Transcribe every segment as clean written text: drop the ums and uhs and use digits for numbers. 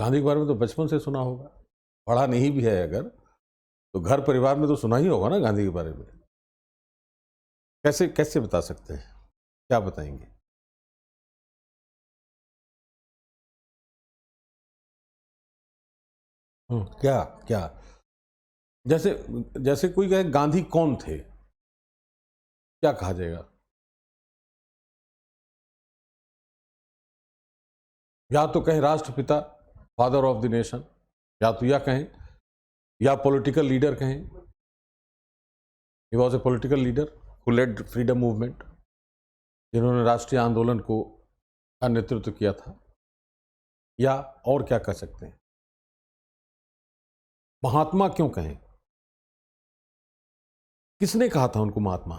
गांधी के बारे में तो बचपन से सुना होगा, पढ़ा नहीं भी है अगर तो घर परिवार में तो सुना ही होगा ना गांधी के बारे में। कैसे कैसे बता सकते हैं, क्या बताएंगे? क्या क्या? जैसे जैसे कोई कहे गांधी कौन थे, क्या कहा जाएगा? या तो कहें राष्ट्रपिता, फादर ऑफ द नेशन, या तो या कहें, या पॉलिटिकल लीडर कहें, he was a political leader who led freedom movement, जिन्होंने राष्ट्रीय आंदोलन को का नेतृत्व किया था, या और क्या कह सकते हैं? महात्मा क्यों कहें? किसने कहा था उनको महात्मा?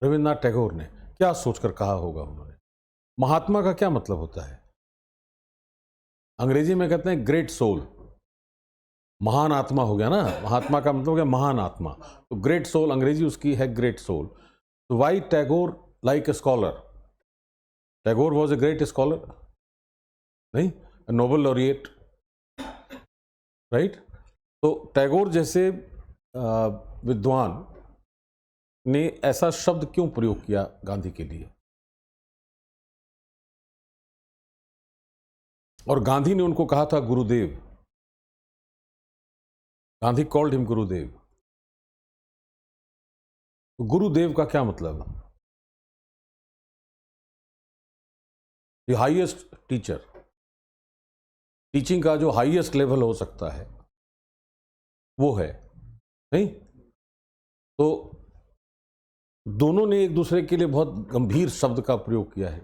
रविन्द्रनाथ टैगोर ने। क्या सोचकर कहा होगा उन्होंने? महात्मा का क्या मतलब होता है? अंग्रेजी में कहते हैं ग्रेट सोल, महान आत्मा हो गया ना, महात्मा का मतलब हो गया महान आत्मा। तो ग्रेट सोल अंग्रेजी उसकी है ग्रेट सोल। तो why Tagore like a scholar? Tagore was a great scholar, नहीं, नोबेल लॉरिएट, राइट? तो टैगोर जैसे विद्वान ने ऐसा शब्द क्यों प्रयोग किया गांधी के लिए? और गांधी ने उनको कहा था गुरुदेव, गांधी कॉल्ड हिम गुरुदेव। तो गुरुदेव का क्या मतलब? द हाईएस्ट टीचर, टीचिंग का जो हाईएस्ट लेवल हो सकता है वो है, नहीं? तो दोनों ने एक दूसरे के लिए बहुत गंभीर शब्द का प्रयोग किया है,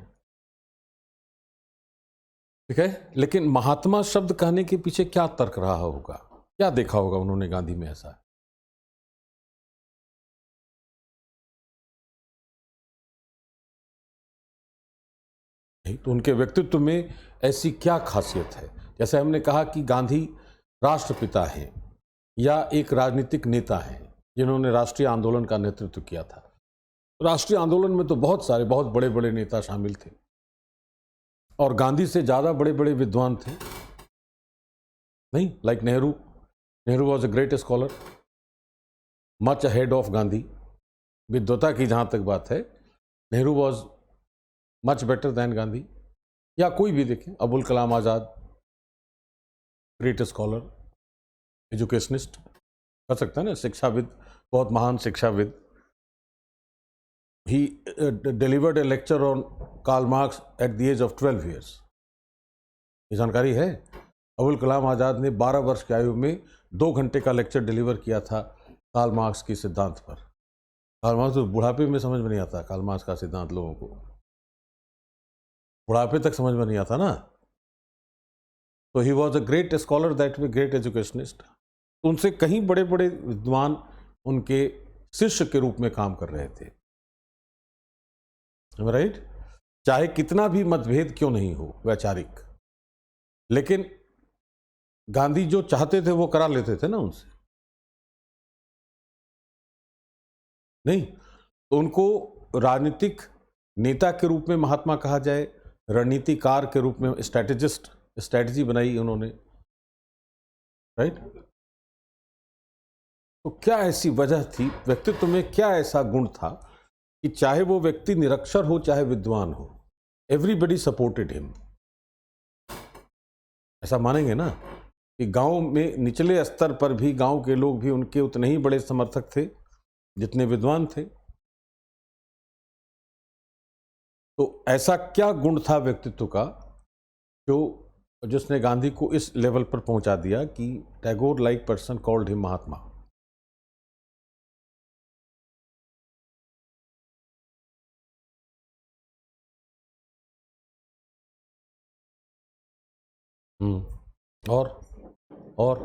ठीक है? लेकिन महात्मा शब्द कहने के पीछे क्या तर्क रहा होगा, क्या देखा होगा उन्होंने गांधी में ऐसा? नहीं तो उनके व्यक्तित्व में ऐसी क्या खासियत है? जैसे हमने कहा कि गांधी राष्ट्रपिता हैं या एक राजनीतिक नेता हैं जिन्होंने राष्ट्रीय आंदोलन का नेतृत्व किया था। राष्ट्रीय आंदोलन में तो बहुत सारे बहुत बड़े बड़े नेता शामिल थे और गांधी से ज़्यादा बड़े बड़े विद्वान थे, नहीं? Like Nehru, Nehru was a great scholar, much ahead of Gandhi. विद्वता की जहाँ तक बात है, Nehru was much better than Gandhi. या कोई भी देखें, Abul Kalam Azad, great scholar, educationist, कर सकते हैं ना, शिक्षाविद, बहुत महान शिक्षाविद। He delivered a lecture on Karl Marx at the age of 12 years. ये जानकारी है? अबुल कलाम आज़ाद ने 12 वर्ष की आयु में 2 घंटे का लेक्चर डिलीवर किया था कार्ल मार्क्स के सिद्धांत पर। कार्ल मार्क्स तो बुढ़ापे में समझ में नहीं आता, कार्ल मार्क्स का सिद्धांत लोगों को बुढ़ापे तक समझ में नहीं आता ना। तो he was a great scholar, that way great educationist. उनसे कहीं बड़े बड़े विद्वान उनके शिष्य के रूप में काम कर रहे थे, राइट? चाहे कितना भी मतभेद क्यों नहीं हो वैचारिक, लेकिन गांधी जो चाहते थे वो करा लेते थे ना उनसे, नहीं? तो उनको राजनीतिक नेता के रूप में महात्मा कहा जाए, रणनीतिकार के रूप में स्ट्रैटेजिस्ट, स्ट्रैटेजी बनाई उन्होंने, राइट? तो क्या ऐसी वजह थी, व्यक्तित्व में क्या ऐसा गुण था कि चाहे वो व्यक्ति निरक्षर हो चाहे विद्वान हो, एवरीबडी सपोर्टेड हिम? ऐसा मानेंगे ना कि गांव में निचले स्तर पर भी गांव के लोग भी उनके उतने ही बड़े समर्थक थे जितने विद्वान थे। तो ऐसा क्या गुण था व्यक्तित्व का जो जिसने गांधी को इस लेवल पर पहुंचा दिया कि Tagore like person called him Mahatma? और और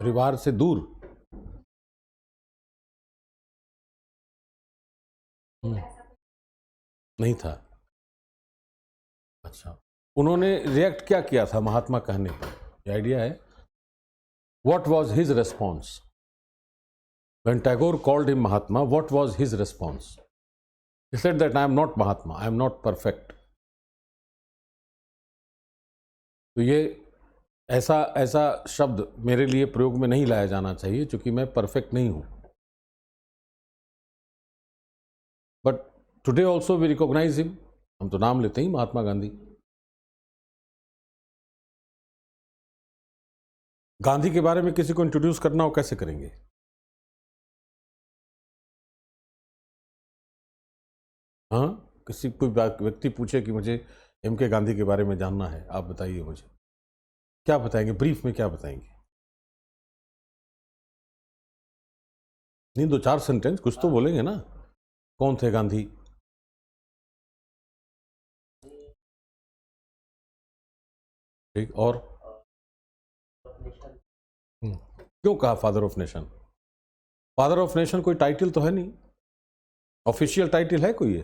परिवार से दूर? हम्म, नहीं था। अच्छा, उन्होंने रिएक्ट क्या किया था महात्मा कहने पर, ये आइडिया है? What was his response when Tagore called him Mahatma? What was his response? He said that I am not Mahatma, I am not perfect. तो ये ऐसा ऐसा शब्द मेरे लिए प्रयोग में नहीं लाया जाना चाहिए, क्योंकि मैं परफेक्ट नहीं हूं। But today also we recognise him, हम तो नाम लेते ही महात्मा गांधी। गांधी के बारे में किसी को इंट्रोड्यूस करना हो कैसे करेंगे? हाँ, किसी कोई व्यक्ति पूछे कि मुझे एम के गांधी के बारे में जानना है, आप बताइए मुझे, क्या बताएंगे? ब्रीफ में क्या बताएंगे? नहीं, 2-4 सेंटेंस कुछ तो बोलेंगे ना। कौन थे गांधी? ठीक, और क्यों कहा father of nation? Father of nation कोई टाइटल तो है नहीं, ऑफिशियल टाइटल है कोई? ये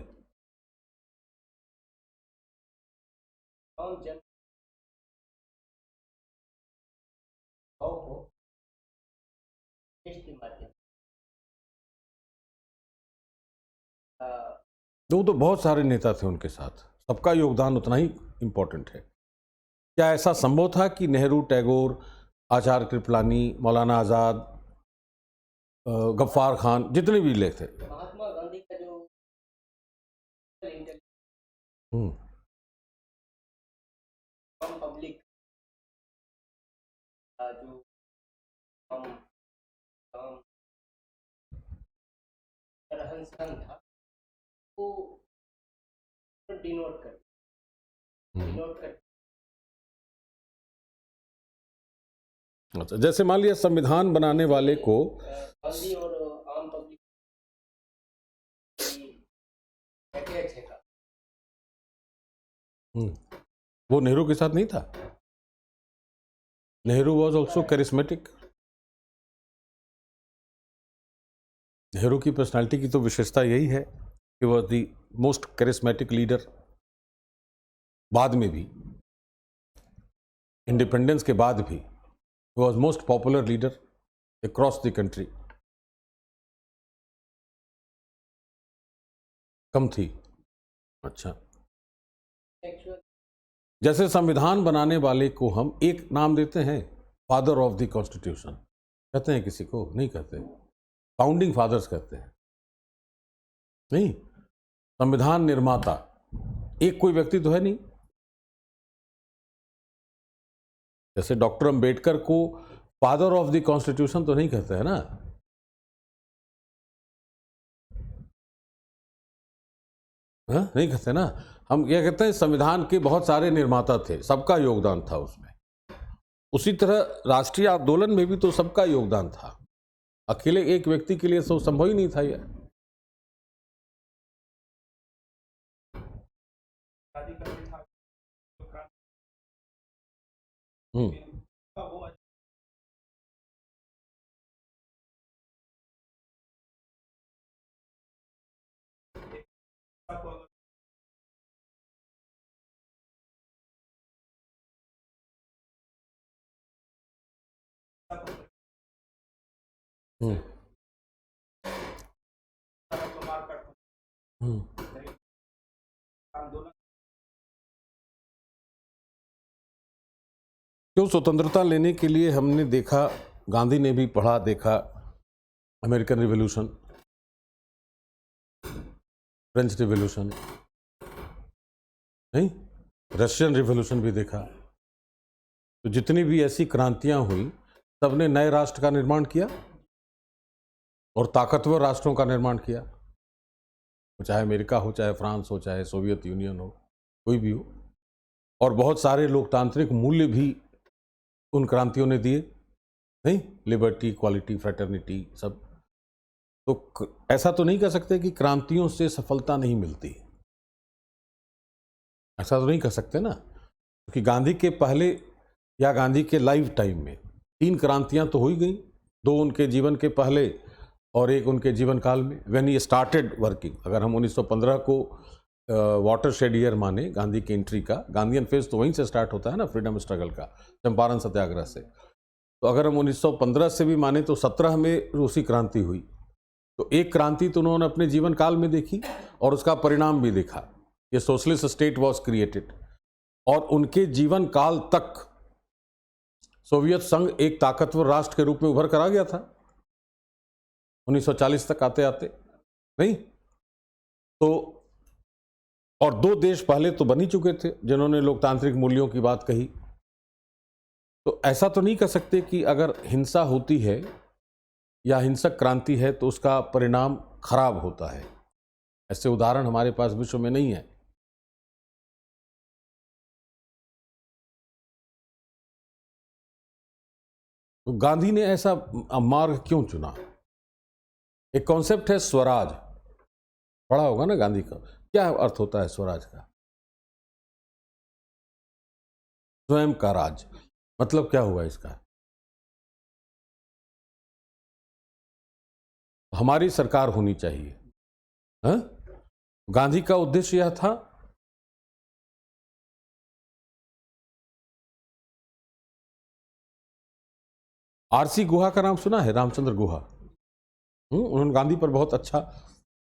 तो बहुत सारे नेता थे उनके साथ, सबका योगदान उतना ही इंपॉर्टेंट है। क्या ऐसा संभव था कि नेहरू, टैगोर, आचार्य कृपलानी, मौलाना आजाद, गफ्फार खान, जितने भी लेख थे, महात्मा गांधी का जो पब्लिक जो हम रहन सहन था वो डिनोट कर अच्छा, जैसे मान लिया संविधान बनाने वाले को गांधी और आम पब्लिक अटैच है। वो नेहरू के साथ नहीं था? Nehru was also charismatic. Nehru की पर्सनालिटी की तो विशेषता यही है कि was the most charismatic leader. बाद में भी, इंडिपेंडेंस के बाद भी, was most popular leader across the country. कम थी? अच्छा, जैसे संविधान बनाने वाले को हम एक नाम देते हैं, फादर ऑफ द कॉन्स्टिट्यूशन कहते हैं, किसी को नहीं कहते, फाउंडिंग फादर्स कहते हैं। नहीं, संविधान निर्माता एक कोई व्यक्ति तो है नहीं। जैसे डॉक्टर अंबेडकर को फादर ऑफ द कॉन्स्टिट्यूशन तो नहीं कहते हैं ना। हाँ, नहीं कहते ना, हम क्या कहते हैं, संविधान के बहुत सारे निर्माता थे, सबका योगदान था उसमें। उसी तरह राष्ट्रीय आंदोलन में भी तो सबका योगदान था, अकेले एक व्यक्ति के लिए तो संभव ही नहीं था यह। क्यों स्वतंत्रता लेने के लिए हमने देखा, गांधी ने भी पढ़ा देखा अमेरिकन रिवॉल्यूशन, फ्रेंच रिवॉल्यूशन, नहीं, रशियन रिवॉल्यूशन भी देखा। तो जितनी भी ऐसी क्रांतियां हुई, सबने नए राष्ट्र का निर्माण किया और ताकतवर राष्ट्रों का निर्माण किया, चाहे अमेरिका हो, चाहे फ्रांस हो, चाहे सोवियत यूनियन हो, कोई भी हो। और बहुत सारे लोकतांत्रिक मूल्य भी उन क्रांतियों ने दिए, नहीं, लिबर्टी, इक्वालिटी, फ्रेटर्निटी, सब। तो ऐसा तो नहीं कह सकते कि क्रांतियों से सफलता नहीं मिलती, ऐसा तो नहीं कह सकते ना, क्योंकि गांधी के पहले या गांधी के लाइफ टाइम में 3 क्रांतियां तो हो ही गई, 2 उनके जीवन के पहले और एक उनके जीवन काल में, व्हेन ही स्टार्टेड वर्किंग। अगर हम 1915 को वाटर शेड ईयर माने गांधी की एंट्री का। गांधीयन फेज तो वहीं से स्टार्ट होता है ना, फ्रीडम स्ट्रगल का, चंपारण सत्याग्रह से। तो अगर हम 1915 से भी माने तो 17 में रूसी क्रांति हुई। तो एक क्रांति तो उन्होंने अपने जीवन काल में देखी और उसका परिणाम भी देखा। ये सोशलिस्ट स्टेट वॉज क्रिएटेड, और उनके जीवन काल तक सोवियत संघ एक ताकतवर राष्ट्र के रूप में उभर कर आ गया था 1940 तक आते आते, नहीं तो। और दो देश पहले तो बन ही चुके थे जिन्होंने लोकतांत्रिक मूल्यों की बात कही। तो ऐसा तो नहीं कह सकते कि अगर हिंसा होती है या हिंसक क्रांति है तो उसका परिणाम खराब होता है। ऐसे उदाहरण हमारे पास विश्व में नहीं है। तो गांधी ने ऐसा मार्ग क्यों चुना? एक कॉन्सेप्ट है स्वराज, पढ़ा होगा ना गांधी का। क्या अर्थ होता है स्वराज का? स्वयं का राज। मतलब क्या हुआ इसका? हमारी सरकार होनी चाहिए। हा? गांधी का उद्देश्य यह था। आरसी गुहा का नाम सुना है? रामचंद्र गुहा। उन्होंने गांधी पर बहुत अच्छा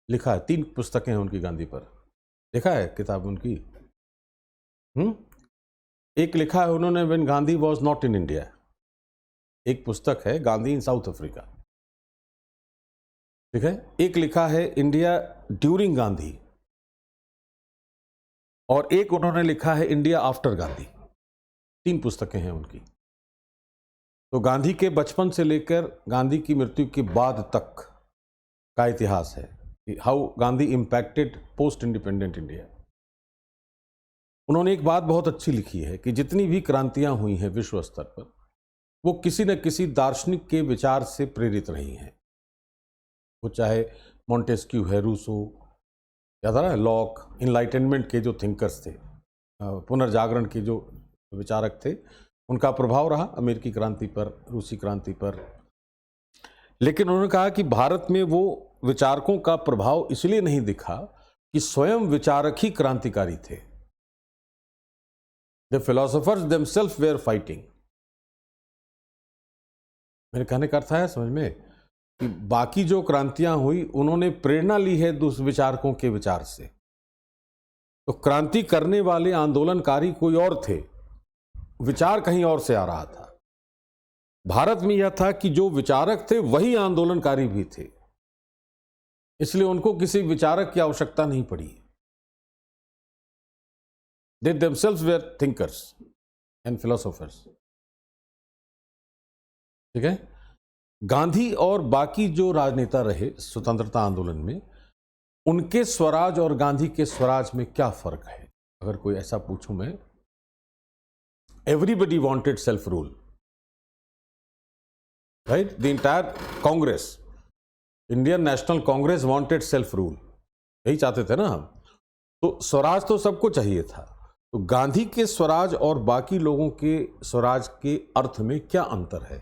लिखा है, 3 पुस्तकें हैं उनकी गांधी पर। देखा है किताब उनकी? एक लिखा है उन्होंने when Gandhi was not in India. एक पुस्तक है गांधी इन साउथ अफ्रीका, ठीक है। एक लिखा है इंडिया ड्यूरिंग गांधी, और एक उन्होंने लिखा है इंडिया आफ्टर गांधी। 3 पुस्तकें हैं उनकी। तो गांधी के बचपन से लेकर गांधी की मृत्यु के बाद तक का इतिहास है, how Gandhi impacted post independent India. उन्होंने एक बात बहुत अच्छी लिखी है कि जितनी भी क्रांतियां हुई हैं विश्व स्तर पर, वो किसी न किसी दार्शनिक के विचार से प्रेरित रही हैं। वो चाहे मॉन्टेस्क्यू है, रूसो, याद आ रहा है, लॉक, इनलाइटनमेंट के जो थिंकर्स थे, पुनर्जागरण के जो विचारक थे, उनका प्रभाव रहा अमेरिकी क्रांति पर, रूसी क्रांति पर। लेकिन उन्होंने कहा कि भारत में वो विचारकों का प्रभाव इसलिए नहीं दिखा कि स्वयं विचारक ही क्रांतिकारी थे। The philosophers themself were fighting. मेरे कहने का अर्थ है समझ में कि बाकी जो क्रांतियां हुई उन्होंने प्रेरणा ली है दूसरे विचारकों के विचार से। तो क्रांति करने वाले आंदोलनकारी कोई और थे, विचार कहीं और से आ रहा था। भारत में यह था कि जो विचारक थे वही आंदोलनकारी भी थे, इसलिए उनको किसी विचारक की आवश्यकता नहीं पड़ी। They themselves were thinkers and philosophers, ठीक है। गांधी और बाकी जो राजनेता रहे स्वतंत्रता आंदोलन में, उनके स्वराज और गांधी के स्वराज में क्या फर्क है? अगर कोई ऐसा पूछूं मैं, everybody wanted self rule, right? The entire Congress, Indian national Congress wanted self rule, यही चाहते थे ना हम। तो स्वराज तो सबको चाहिए था। तो गांधी के स्वराज और बाकी लोगों के स्वराज के अर्थ में क्या अंतर है?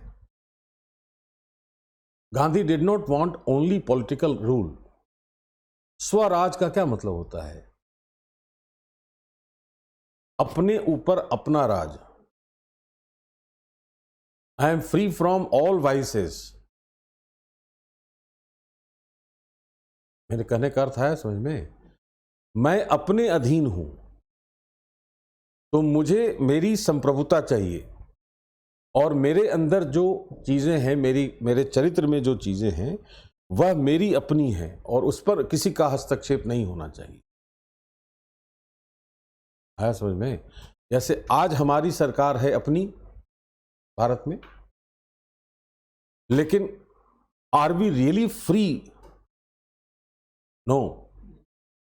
Gandhi did not want only political rule. Swaraj का क्या मतलब होता है? अपने ऊपर अपना राज। I am free from all vices. मेरे कहने का अर्थ है समझ में, मैं अपने अधीन हूं, तो मुझे मेरी संप्रभुता चाहिए, और मेरे अंदर जो चीजें हैं, मेरे चरित्र में जो चीजें हैं, वह मेरी अपनी है, और उस पर किसी का हस्तक्षेप नहीं होना चाहिए। है समझ में? जैसे आज हमारी सरकार है अपनी भारत में, लेकिन are we really free? No.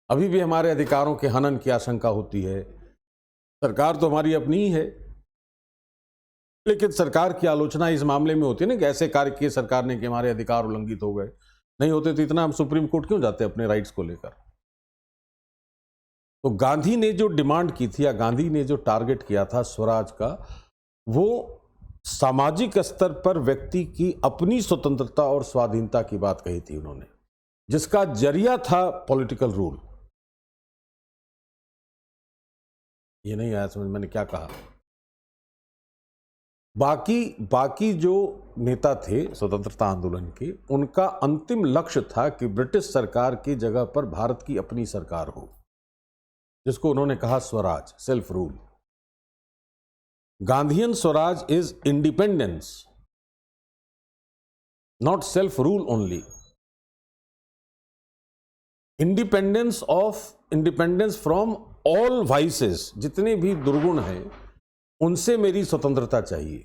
अभी भी हमारे अधिकारों के हनन की आशंका होती है। सरकार तो हमारी अपनी ही है, लेकिन सरकार की आलोचना इस मामले में होती है ना कि ऐसे कार्य किए सरकार ने कि हमारे अधिकार उल्लंघित हो गए। नहीं होते तो इतना हम सुप्रीम कोर्ट क्यों जाते अपने राइट्स को लेकर? तो गांधी ने जो डिमांड की थी, या गांधी ने जो टारगेट किया था स्वराज का, वो सामाजिक स्तर पर व्यक्ति की अपनी स्वतंत्रता और स्वाधीनता की बात कही थी उन्होंने, जिसका जरिया था पॉलिटिकल रूल। ये नहीं आया समझ मैंने क्या कहा। बाकी जो नेता थे स्वतंत्रता आंदोलन के, उनका अंतिम लक्ष्य था कि ब्रिटिश सरकार की जगह पर भारत की अपनी सरकार हो, जिसको उन्होंने कहा Swaraj, self rule. Gandhian Swaraj is independence, not self rule only. Independence from all vices, जितने भी दुर्गुण हैं उनसे मेरी स्वतंत्रता चाहिए,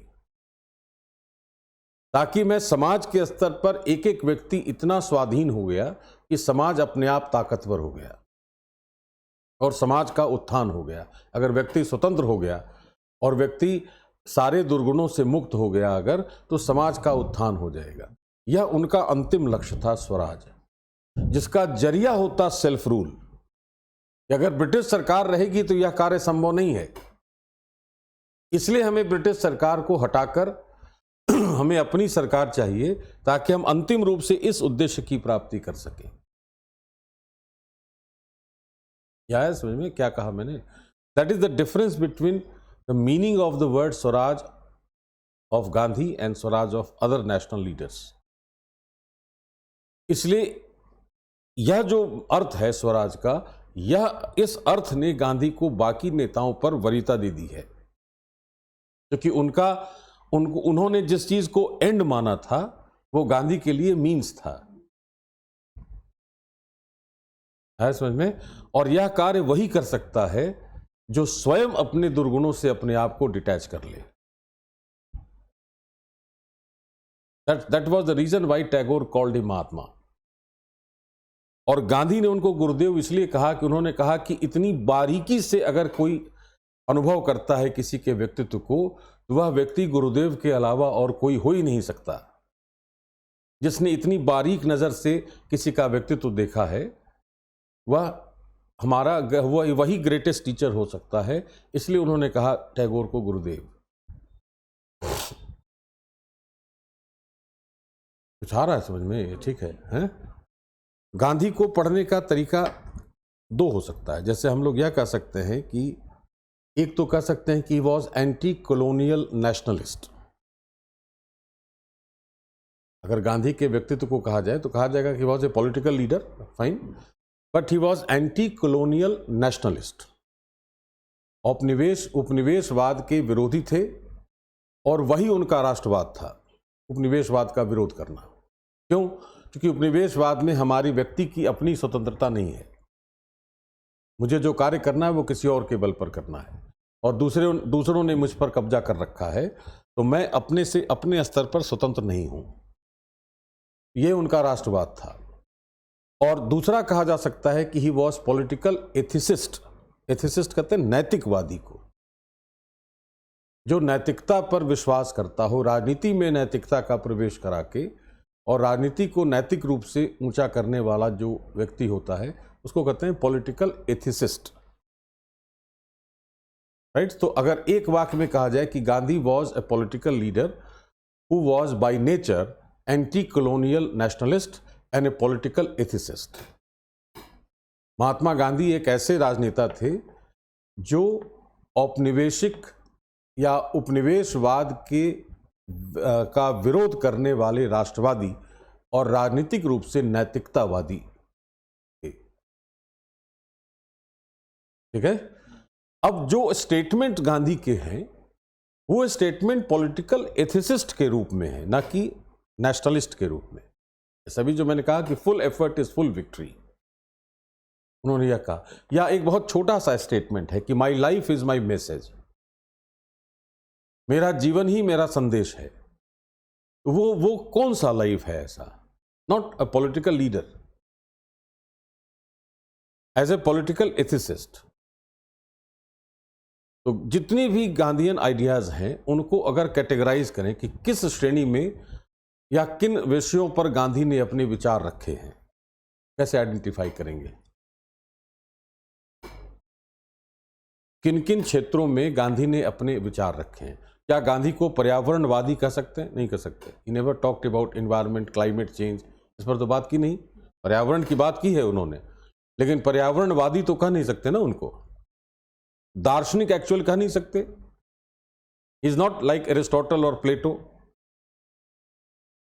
ताकि मैं समाज के स्तर पर एक एक व्यक्ति इतना स्वाधीन हो गया कि समाज अपने आप ताकतवर हो गया और समाज का उत्थान हो गया। अगर व्यक्ति स्वतंत्र हो गया और व्यक्ति सारे दुर्गुणों से मुक्त हो गया अगर, तो समाज का उत्थान हो जाएगा। यह उनका अंतिम लक्ष्य था, स्वराज, जिसका जरिया होता सेल्फ रूल। अगर ब्रिटिश सरकार रहेगी तो यह कार्य संभव नहीं है। इसलिए हमें ब्रिटिश सरकार को हटाकर हमें अपनी सरकार चाहिए, ताकि हम अंतिम रूप से इस उद्देश्य की प्राप्ति कर सकें। क्या है समझ में क्या कहा मैंने? That is the difference between the meaning of the word Swaraj of Gandhi and Swaraj of other national leaders. इसलिए यह जो अर्थ है स्वराज का, यह इस अर्थ ने गांधी को बाकी नेताओं पर वरीयता दे दी है, क्योंकि उन्होंने जिस चीज को एंड माना था वो गांधी के लिए मीन्स था। है समझ में? और यह कार्य वही कर सकता है जो स्वयं अपने दुर्गुणों से अपने आप को डिटैच कर ले। That was the reason why Tagore called him Mahatma. और गांधी ने उनको गुरुदेव इसलिए कहा कि उन्होंने कहा कि इतनी बारीकी से अगर कोई अनुभव करता है किसी के व्यक्तित्व को, तो वह व्यक्ति गुरुदेव के अलावा और कोई हो ही नहीं सकता। जिसने इतनी बारीक नजर से किसी का व्यक्तित्व देखा है, वह वही ग्रेटेस्ट टीचर हो सकता है। इसलिए उन्होंने कहा टैगोर को गुरुदेव। कुछ आ रहा है समझ में? ठीक है, हैं? गांधी को पढ़ने का तरीका दो हो सकता है। जैसे हम लोग यह कह सकते हैं कि एक तो कह सकते हैं कि he was anti colonial nationalist. अगर गांधी के व्यक्तित्व को कहा जाए तो कहा जाएगा कि was a political leader, fine, but he was anti colonial nationalist. उपनिवेशवाद के विरोधी थे और वही उनका राष्ट्रवाद था, उपनिवेशवाद का विरोध करना। क्यों? क्योंकि उपनिवेशवाद में हमारी व्यक्ति की अपनी स्वतंत्रता नहीं है। मुझे जो कार्य करना है वो किसी और के बल पर करना है, और दूसरों ने मुझ पर कब्जा कर रखा है, तो मैं अपने स्तर पर स्वतंत्र नहीं हूं। ये उनका राष्ट्रवाद था। और दूसरा कहा जा सकता है कि he was political ethicist. Ethicist कहते हैं नैतिकवादी को, जो नैतिकता पर विश्वास करता हो, राजनीति में नैतिकता का प्रवेश करा के और राजनीति को नैतिक रूप से ऊंचा करने वाला जो व्यक्ति होता है उसको कहते हैं पॉलिटिकल एथिसिस्ट, राइट? तो अगर एक वाक्य में कहा जाए कि Gandhi was a political leader who was by nature anti colonial nationalist and a political ethicist. Mahatma Gandhi एक ऐसे राजनेता थे जो औपनिवेशिक या उपनिवेशवाद का विरोध करने वाले राष्ट्रवादी और राजनीतिक रूप से नैतिकतावादी थे। ठीक है? अब जो स्टेटमेंट गांधी के हैं वो स्टेटमेंट पॉलिटिकल एथिसिस्ट के रूप में है, ना कि नेशनलिस्ट के रूप में। सभी जो मैंने कहा कि full effort is full victory, उन्होंने यह कहा। या एक बहुत छोटा सा स्टेटमेंट है कि my life is my message, मेरा जीवन ही मेरा संदेश है। वो कौन सा लाइफ है ऐसा? Not a political leader, as a political ethicist. तो जितनी भी गांधीयन आइडियाज हैं उनको अगर कैटेगराइज करें कि किस श्रेणी में या किन विषयों पर गांधी ने अपने विचार रखे हैं, कैसे आइडेंटिफाई करेंगे? किन किन क्षेत्रों में गांधी ने अपने विचार रखे हैं? क्या गांधी को पर्यावरणवादी कह सकते हैं? नहीं कह सकते। He never talked about environment, climate change, इस पर तो बात की नहीं। पर्यावरण की बात की है उन्होंने, लेकिन पर्यावरणवादी तो कह नहीं सकते ना उनको। दार्शनिक एक्चुअल कह नहीं सकते, इज नॉट लाइक एरिस्टोटल और प्लेटो,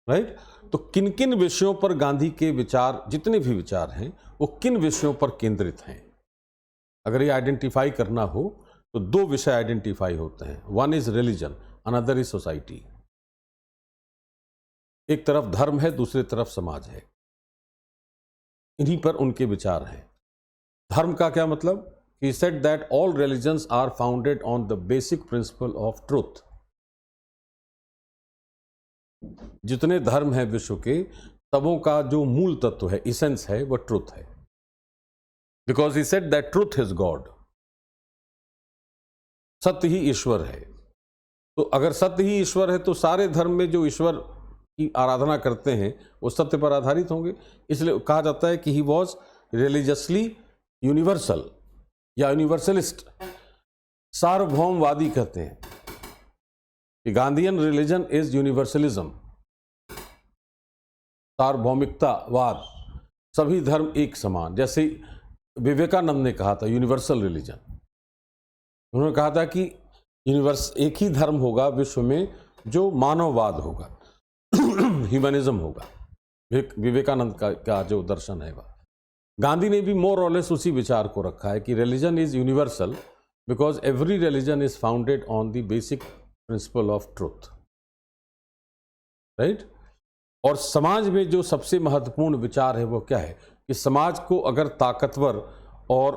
राइट। तो किन किन विषयों पर गांधी के विचार, जितने भी विचार हैं, वो किन विषयों पर केंद्रित हैं? अगर ये आइडेंटिफाई करना हो तो दो विषय आइडेंटिफाई होते हैं, one is religion, another is society. एक तरफ धर्म है, दूसरी तरफ समाज है, इन्हीं पर उनके विचार हैं। धर्म का क्या मतलब? He said that all religions are founded on the basic principle of truth. जितने धर्म हैं विश्व के, सबों का जो मूल तत्व है, इसेंस है, वह ट्रुथ है। Because he said that truth is God. सत्य ही ईश्वर है। तो अगर सत्य ही ईश्वर है तो सारे धर्म में जो ईश्वर की आराधना करते हैं वो सत्य पर आधारित होंगे। इसलिए कहा जाता है कि ही वॉज रिलीजियसली यूनिवर्सल या यूनिवर्सलिस्ट, सार्वभौमवादी कहते हैं कि गांधीयन रिलीजन इज यूनिवर्सलिज्म, सार्वभौमिकतावाद, सभी धर्म एक समान। जैसे विवेकानंद ने कहा था यूनिवर्सल रिलीजन, उन्होंने कहा था कि एक ही धर्म होगा विश्व में जो मानववाद होगा, ह्यूमनिज्म होगा। विवेकानंद का जो दर्शन है वह, गांधी ने भी मोर और लेस उसी विचार को रखा है कि religion is universal because every religion is founded on the basic principle of truth, right. और समाज में जो सबसे महत्वपूर्ण विचार है वो क्या है कि समाज को अगर ताकतवर और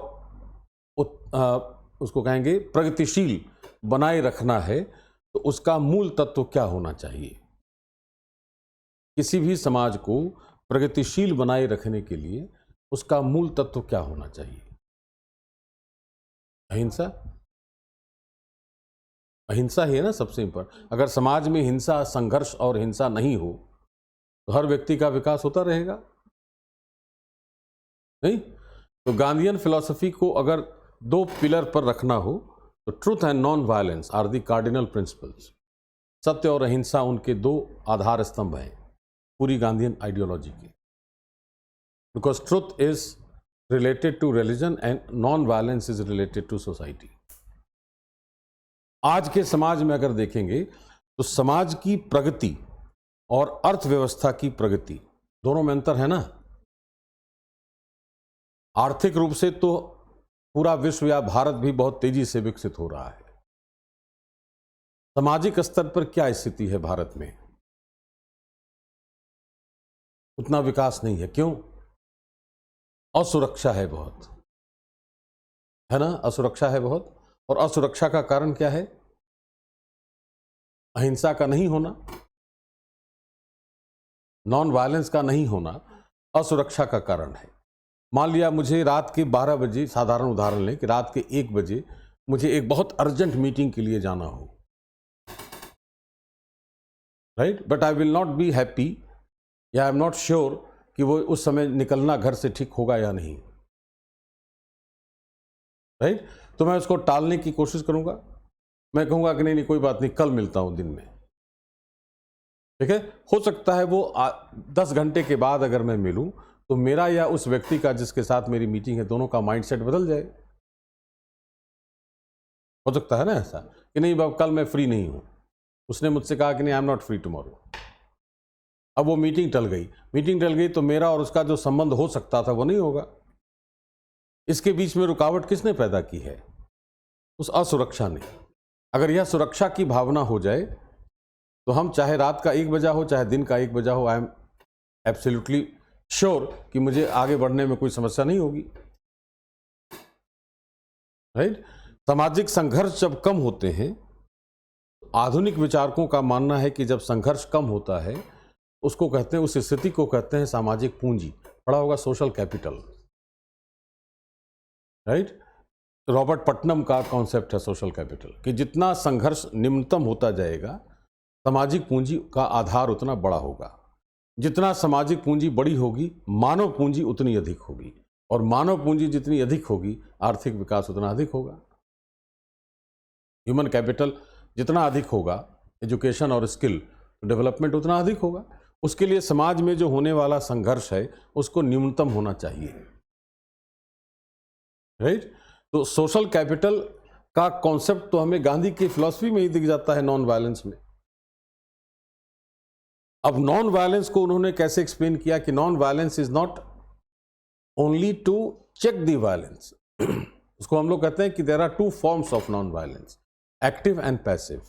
उसको कहेंगे प्रगतिशील बनाए रखना है तो उसका मूल तत्व क्या होना चाहिए? किसी भी समाज को प्रगतिशील बनाए रखने के लिए उसका मूल तत्व क्या होना चाहिए? अहिंसा। अहिंसा ही है ना सबसे इंपॉर्टेंट। अगर समाज में हिंसा, संघर्ष और हिंसा नहीं हो तो हर व्यक्ति का विकास होता रहेगा नहीं। तो गांधीयन फिलॉसफी को अगर दो पिलर पर रखना हो तो truth and non violence are the cardinal principles. सत्य और अहिंसा उनके दो आधार स्तंभ हैं पूरी गांधीयन आइडियोलॉजी की। Because truth is related to religion and non violence is related to society. आज के समाज में अगर देखेंगे तो समाज की प्रगति और अर्थव्यवस्था की प्रगति दोनों में अंतर है ना। आर्थिक रूप से तो पूरा विश्व या भारत भी बहुत तेजी से विकसित हो रहा है। सामाजिक स्तर पर क्या स्थिति है भारत में? उतना विकास नहीं है। क्यों? असुरक्षा है बहुत, है ना। असुरक्षा है बहुत। और असुरक्षा का कारण क्या है? अहिंसा का नहीं होना, नॉन वायलेंस का नहीं होना असुरक्षा का कारण है। मान लिया मुझे रात के 12 बजे, साधारण उदाहरण लें कि रात के 1 बजे मुझे एक बहुत अर्जेंट मीटिंग के लिए जाना हो, right, but I will not be happy या आई एम नॉट श्योर कि वो उस समय निकलना घर से ठीक होगा या नहीं, राइट। तो मैं उसको टालने की कोशिश करूंगा। मैं कहूंगा कि नहीं कोई बात नहीं, कल मिलता हूं दिन में, ठीक है। हो सकता है वो 10 घंटे के बाद अगर मैं मिलूं तो मेरा या उस व्यक्ति का जिसके साथ मेरी मीटिंग है दोनों का माइंडसेट बदल जाए। हो सकता है ना ऐसा कि नहीं बाबा कल मैं फ्री नहीं हूं, उसने मुझसे कहा कि नहीं I am not free tomorrow. अब वो मीटिंग टल गई तो मेरा और उसका जो संबंध हो सकता था वो नहीं होगा। इसके बीच में रुकावट किसने पैदा की है? उस असुरक्षा ने। अगर यह सुरक्षा की भावना हो जाए तो हम चाहे रात का 1 बजा हो चाहे दिन का 1 बजा हो, आई एम एब्सोल्युटली श्योर कि मुझे आगे बढ़ने में कोई समस्या नहीं होगी, राइट। सामाजिक संघर्ष जब कम होते हैं, आधुनिक विचारकों का मानना है कि जब संघर्ष कम होता है उसको कहते हैं, उस स्थिति को कहते हैं सामाजिक पूंजी। पढ़ा होगा social capital, right. Robert Putnam का कॉन्सेप्ट है सोशल कैपिटल कि जितना संघर्ष निम्नतम होता जाएगा सामाजिक पूंजी का आधार उतना बड़ा होगा। जितना सामाजिक पूंजी बड़ी होगी मानव पूंजी उतनी अधिक होगी, और मानव पूंजी जितनी अधिक होगी आर्थिक विकास उतना अधिक होगा। ह्यूमन कैपिटल जितना अधिक होगा, एजुकेशन और स्किल डेवलपमेंट उतना अधिक होगा। उसके लिए समाज में जो होने वाला संघर्ष है उसको न्यूनतम होना चाहिए, राइट। तो सोशल कैपिटल का कॉन्सेप्ट तो हमें गांधी की फिलॉसफी में ही दिख जाता है, नॉन वायलेंस में। अब नॉन वायलेंस को उन्होंने कैसे एक्सप्लेन किया कि non violence is not only to check the violence. उसको हम लोग कहते हैं कि there are two forms of non violence, active and passive.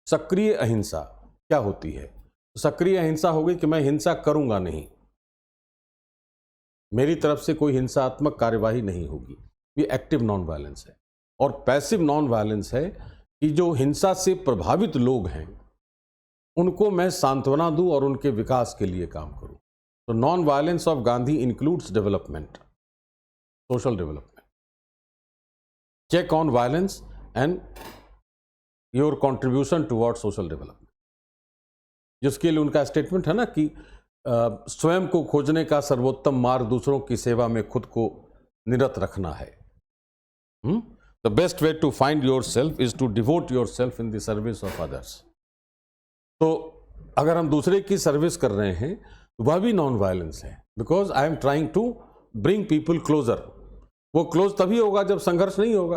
सक्रिय अहिंसा क्या होती है? सक्रिय अहिंसा होगी कि मैं हिंसा करूंगा नहीं, मेरी तरफ से कोई हिंसात्मक कार्यवाही नहीं होगी, ये एक्टिव नॉन वायलेंस है। और पैसिव नॉन वायलेंस है कि जो हिंसा से प्रभावित लोग हैं उनको मैं सांत्वना दूं और उनके विकास के लिए काम करूं। तो non violence of Gandhi includes development, social development, check on violence and your contribution toward social development. जिसके लिए उनका स्टेटमेंट है ना कि स्वयं को खोजने का सर्वोत्तम मार्ग दूसरों की सेवा में खुद को निरत रखना है। The best way to find yourself is to devote yourself in the service of others. तो अगर हम दूसरे की सर्विस कर रहे हैं तो वह भी नॉन वायलेंस है, because I am trying to bring people closer. वो क्लोज तभी होगा जब संघर्ष नहीं होगा।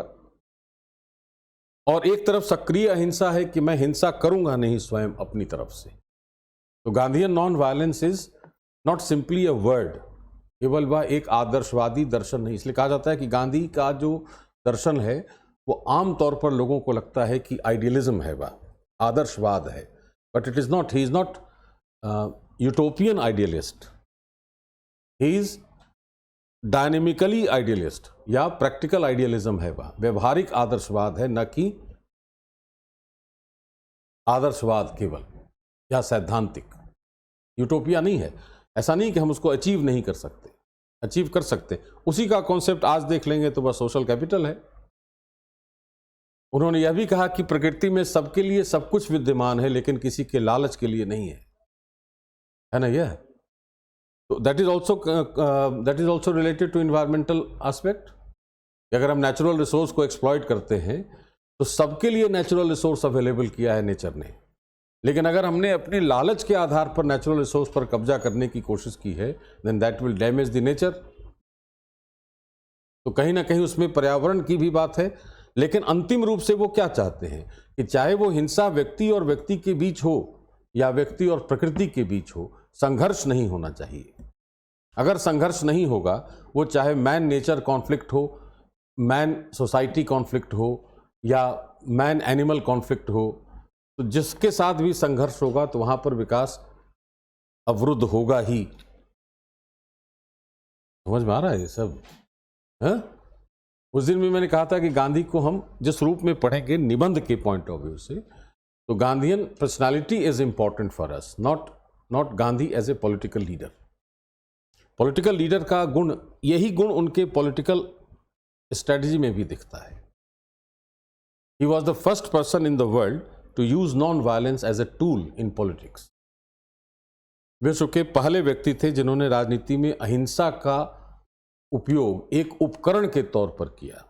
और एक तरफ सक्रिय अहिंसा है कि मैं हिंसा करूंगा नहीं स्वयं अपनी तरफ से। तो Gandhian non violence is not simply a word, केवल वह एक आदर्शवादी दर्शन नहीं। इसलिए कहा जाता है कि गांधी का जो दर्शन है वो आमतौर पर लोगों को लगता है कि आइडियलिज्म है, वह आदर्शवाद है, but it is not. He is not utopian idealist, he is dynamically idealist या प्रैक्टिकल आइडियलिज्म है, वह व्यवहारिक आदर्शवाद है, न कि आदर्शवाद केवल या सैद्धांतिक। यूटोपिया नहीं है। ऐसा नहीं कि हम उसको अचीव नहीं कर सकते, अचीव कर सकते। उसी का कॉन्सेप्ट आज देख लेंगे तो वह सोशल कैपिटल है। उन्होंने यह भी कहा कि प्रकृति में सबके लिए सब कुछ विद्यमान है, लेकिन किसी के लालच के लिए नहीं है ना यह। तो that is also related to environmental aspect. अगर हम नेचुरल रिसोर्स को एक्सप्लॉइट करते हैं तो सबके लिए नेचुरल रिसोर्स अवेलेबल किया है नेचर ने, लेकिन अगर हमने अपने लालच के आधार पर नेचुरल रिसोर्स पर कब्जा करने की कोशिश की है, then that will damage the nature. तो कहीं ना कहीं उसमें पर्यावरण की भी बात है, लेकिन अंतिम रूप से वो क्या चाहते हैं कि चाहे वो हिंसा व्यक्ति और व्यक्ति के बीच हो या व्यक्ति और प्रकृति के बीच हो, संघर्ष नहीं होना चाहिए। अगर संघर्ष नहीं होगा, वो चाहे मैन नेचर कॉन्फ्लिक्ट हो, मैन सोसाइटी कॉन्फ्लिक्ट हो या मैन एनिमल कॉन्फ्लिक्ट हो, तो जिसके साथ भी संघर्ष होगा तो वहां पर विकास अवरुद्ध होगा ही। समझ में आ रहा है ये सब है? उस दिन भी मैंने कहा था कि गांधी को हम जिस रूप में पढ़ेंगे निबंध के पॉइंट ऑफ व्यू से, तो Gandhian personality is important for us, not Gandhi as a political leader. Political leader का गुण, यही गुण उनके पॉलिटिकल स्ट्रेटजी में भी दिखता है। He was the first person in the world to use non violence as a tool in politics. विश्व के पहले व्यक्ति थे जिन्होंने राजनीति में अहिंसा का उपयोग एक उपकरण के तौर पर किया।